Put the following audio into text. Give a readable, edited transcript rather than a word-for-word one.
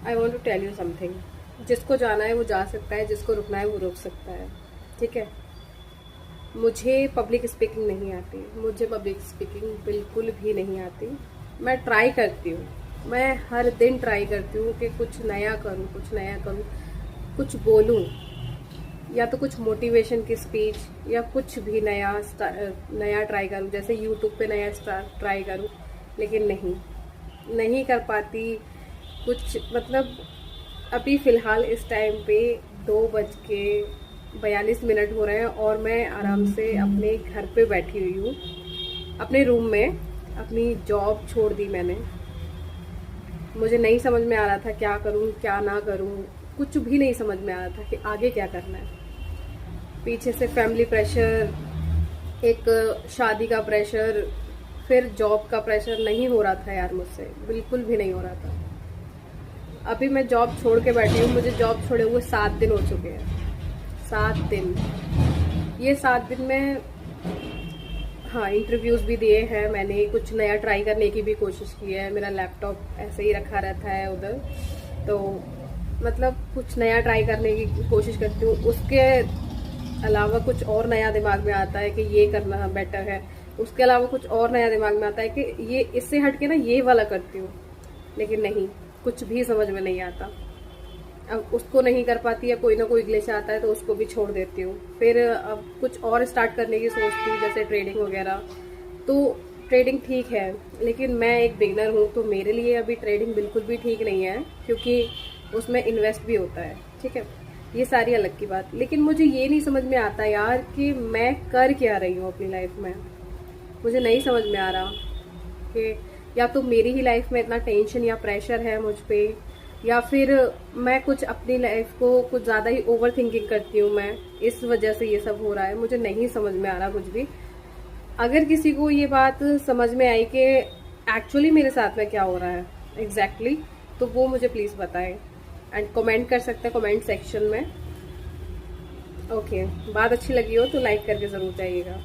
I want to tell you something. जिसको जाना है वो जा सकता है, जिसको रुकना है वो रुक सकता है, ठीक है। मुझे पब्लिक स्पीकिंग नहीं आती, मुझे पब्लिक स्पीकिंग बिल्कुल भी नहीं आती। मैं ट्राई करती हूँ, मैं हर दिन ट्राई करती हूँ कि कुछ नया करूँ, कुछ नया करूँ, कुछ बोलूँ, या तो कुछ मोटिवेशन की स्पीच या कुछ भी नया ट्राई करूँ, जैसे यूट्यूब पे नया ट्राई करूँ, लेकिन नहीं कर पाती कुछ। मतलब अभी फ़िलहाल इस टाइम पे 2:42 हो रहे हैं और मैं आराम से अपने घर पे बैठी हुई हूँ, अपने रूम में। अपनी जॉब छोड़ दी मैंने। मुझे नहीं समझ में आ रहा था क्या करूँ क्या ना करूँ, कुछ भी नहीं समझ में आ रहा था कि आगे क्या करना है। पीछे से फैमिली प्रेशर, एक शादी का प्रेशर, फिर जॉब का प्रेशर। नहीं हो रहा था यार मुझसे, बिल्कुल भी नहीं हो रहा था। अभी मैं जॉब छोड़ के बैठी हूँ, मुझे जॉब छोड़े हुए 7 दिन हो चुके हैं। 7 दिन। ये 7 दिन में हाँ इंटरव्यूज़ भी दिए हैं मैंने, कुछ नया ट्राई करने की भी कोशिश की है। मेरा लैपटॉप ऐसे ही रखा रहता है उधर, तो मतलब कुछ नया ट्राई करने की कोशिश करती हूँ। उसके अलावा कुछ और नया दिमाग में आता है कि ये करना बेटर है। उसके अलावा कुछ और नया दिमाग में आता है कि ये इससे हट के ना ये वाला करती हूँ, लेकिन नहीं, कुछ भी समझ में नहीं आता। अब उसको नहीं कर पाती, या कोई ना कोई ग्लिच आता है तो उसको भी छोड़ देती हूँ। फिर अब कुछ और स्टार्ट करने की सोचती हूँ, जैसे ट्रेडिंग वगैरह। तो ट्रेडिंग ठीक है, लेकिन मैं एक बिगनर हूँ, तो मेरे लिए अभी ट्रेडिंग बिल्कुल भी ठीक नहीं है, क्योंकि उसमें इन्वेस्ट भी होता है, ठीक है। ये सारी अलग की बात। लेकिन मुझे ये नहीं समझ में आता यार कि मैं कर क्या रही हूँ अपनी लाइफ में। मुझे नहीं समझ में आ रहा कि या तो मेरी ही लाइफ में इतना टेंशन या प्रेशर है मुझ पे, या फिर मैं कुछ अपनी लाइफ को कुछ ज़्यादा ही ओवर थिंकिंग करती हूँ मैं, इस वजह से ये सब हो रहा है। मुझे नहीं समझ में आ रहा कुछ भी। अगर किसी को ये बात समझ में आई कि एक्चुअली मेरे साथ में क्या हो रहा है एग्जैक्टली, तो वो मुझे प्लीज़ बताएं एंड कमेंट कर सकते हैं कमेंट सेक्शन में। ओके, बात अच्छी लगी हो तो लाइक करके ज़रूर जाइएगा।